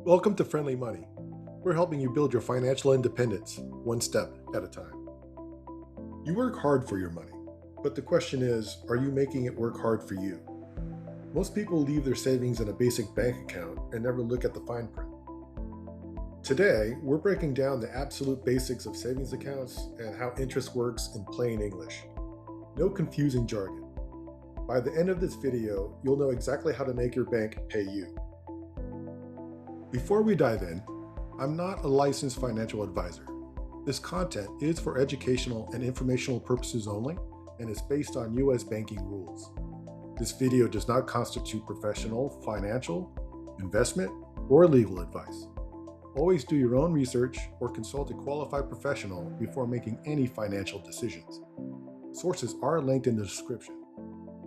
Welcome to Friendly Money. We're helping you build your financial independence one step at a time. You work hard for your money, but the question is, are you making it work hard for you? Most people leave their savings in a basic bank account and never look at the fine print. Today, we're breaking down the absolute basics of savings accounts and how interest works in plain English. No confusing jargon. By the end of this video, you'll know exactly how to make your bank pay you. Before we dive in, I'm not a licensed financial advisor. This content is for educational and informational purposes only and is based on U.S. banking rules. This video does not constitute professional, financial, investment, or legal advice. Always do your own research or consult a qualified professional before making any financial decisions. Sources are linked in the description.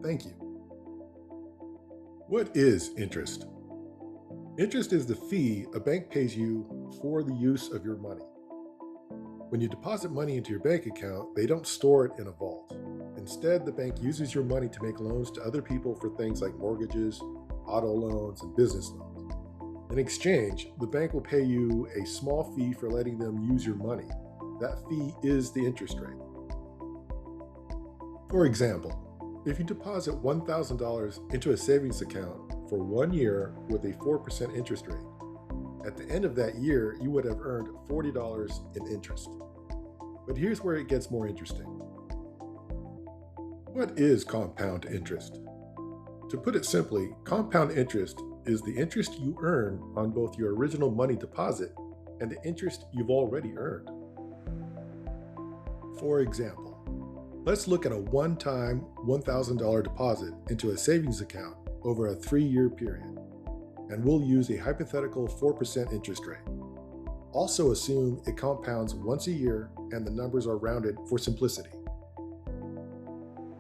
Thank you. What is interest? Interest is the fee a bank pays you for the use of your money. When you deposit money into your bank account, they don't store it in a vault. Instead, the bank uses your money to make loans to other people for things like mortgages, auto loans, and business loans. In exchange, the bank will pay you a small fee for letting them use your money. That fee is the interest rate. For example, if you deposit $1,000 into a savings account for 1 year with a 4% interest rate, at the end of that year, you would have earned $40 in interest. But here's where it gets more interesting. What is compound interest? To put it simply, compound interest is the interest you earn on both your original money deposit and the interest you've already earned. For example, let's look at a one-time $1,000 deposit into a savings account over a 3-year period, and we'll use a hypothetical 4% interest rate. Also assume it compounds once a year and the numbers are rounded for simplicity.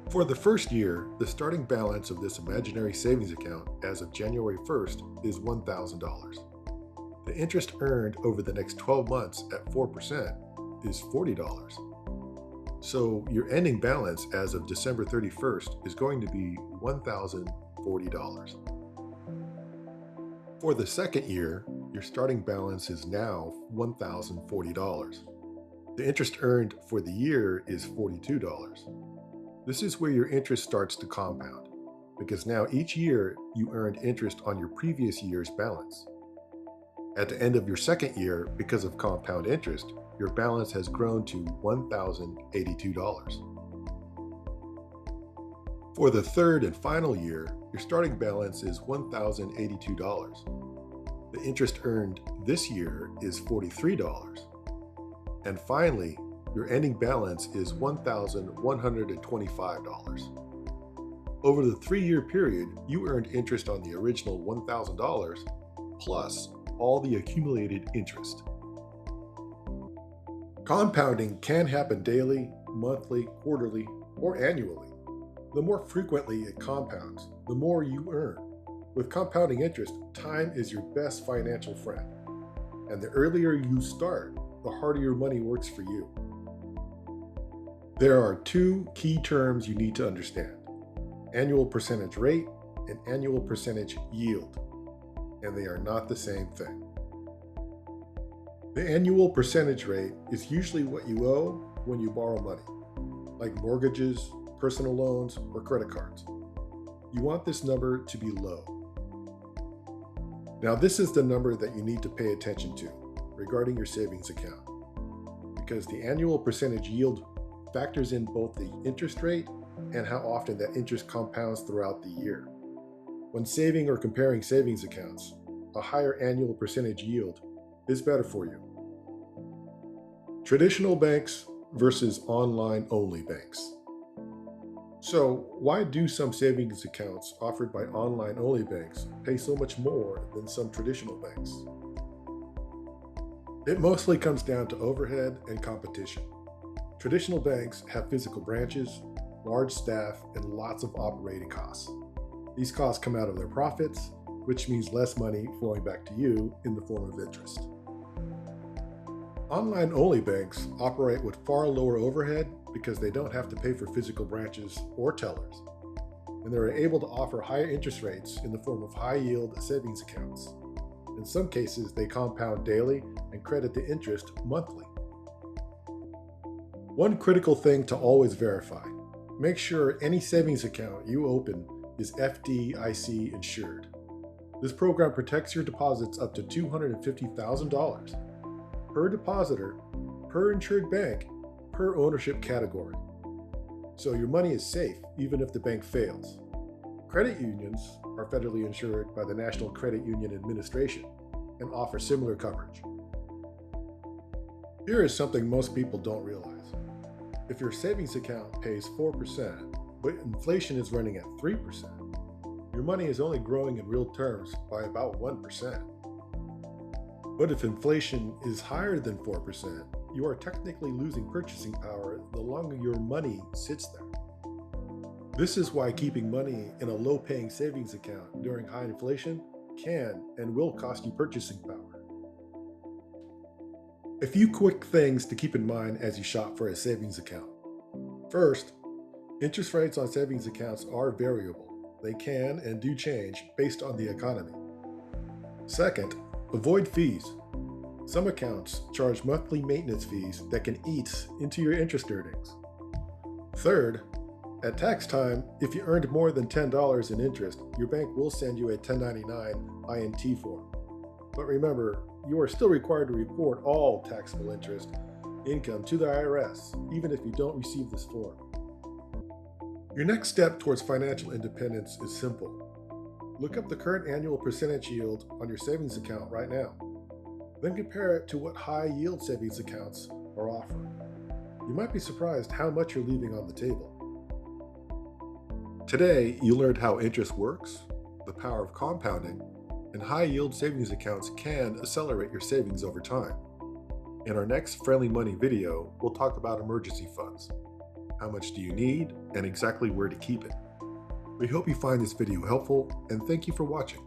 For the first year, the starting balance of this imaginary savings account as of January 1st is $1,000. The interest earned over the next 12 months at 4% is $40. So your ending balance as of December 31st is going to be $1,040. For the second year, your starting balance is now $1,040. The interest earned for the year is $42. This is where your interest starts to compound, because now each year you earned interest on your previous year's balance. At the end of your second year, because of compound interest, your balance has grown to $1,082. For the third and final year, your starting balance is $1,082. The interest earned this year is $43. And finally, your ending balance is $1,125. Over the 3-year period, you earned interest on the original $1,000 plus all the accumulated interest. Compounding can happen daily, monthly, quarterly, or annually. The more frequently it compounds, the more you earn. With compounding interest, time is your best financial friend. And the earlier you start, the harder your money works for you. There are 2 key terms you need to understand: annual percentage rate and annual percentage yield. And they are not the same thing. The annual percentage rate is usually what you owe when you borrow money, like mortgages, personal loans, or credit cards. You want this number to be low. Now, this is the number that you need to pay attention to regarding your savings account, because the annual percentage yield factors in both the interest rate and how often that interest compounds throughout the year. When saving or comparing savings accounts, a higher annual percentage yield is better for you. Traditional banks versus online-only banks. So, why do some savings accounts offered by online-only banks pay so much more than some traditional banks? It mostly comes down to overhead and competition. Traditional banks have physical branches, large staff, and lots of operating costs. These costs come out of their profits, which means less money flowing back to you in the form of interest. Online-only banks operate with far lower overhead because they don't have to pay for physical branches or tellers, and they're able to offer higher interest rates in the form of high-yield savings accounts. In some cases, they compound daily and credit the interest monthly. One critical thing to always verify: make sure any savings account you open is FDIC insured. This program protects your deposits up to $250,000 per depositor, per insured bank, per ownership category. So your money is safe even if the bank fails. Credit unions are federally insured by the National Credit Union Administration and offer similar coverage. Here is something most people don't realize. If your savings account pays 4%, but inflation is running at 3%, your money is only growing in real terms by about 1%. But if inflation is higher than 4%, you are technically losing purchasing power the longer your money sits there. This is why keeping money in a low-paying savings account during high inflation can and will cost you purchasing power. A few quick things to keep in mind as you shop for a savings account. First, interest rates on savings accounts are variable. They can and do change based on the economy. Second, avoid fees. Some accounts charge monthly maintenance fees that can eat into your interest earnings. Third, at tax time, if you earned more than $10 in interest, your bank will send you a 1099 INT form. But remember, you are still required to report all taxable interest income to the IRS, even if you don't receive this form. Your next step towards financial independence is simple. Look up the current annual percentage yield on your savings account right now. Then compare it to what high yield savings accounts are offering. You might be surprised how much you're leaving on the table. Today, you learned how interest works, the power of compounding, and high-yield savings accounts can accelerate your savings over time. In our next Friendly Money video, we'll talk about emergency funds. How much do you need, and exactly where to keep it. We hope you find this video helpful, and thank you for watching.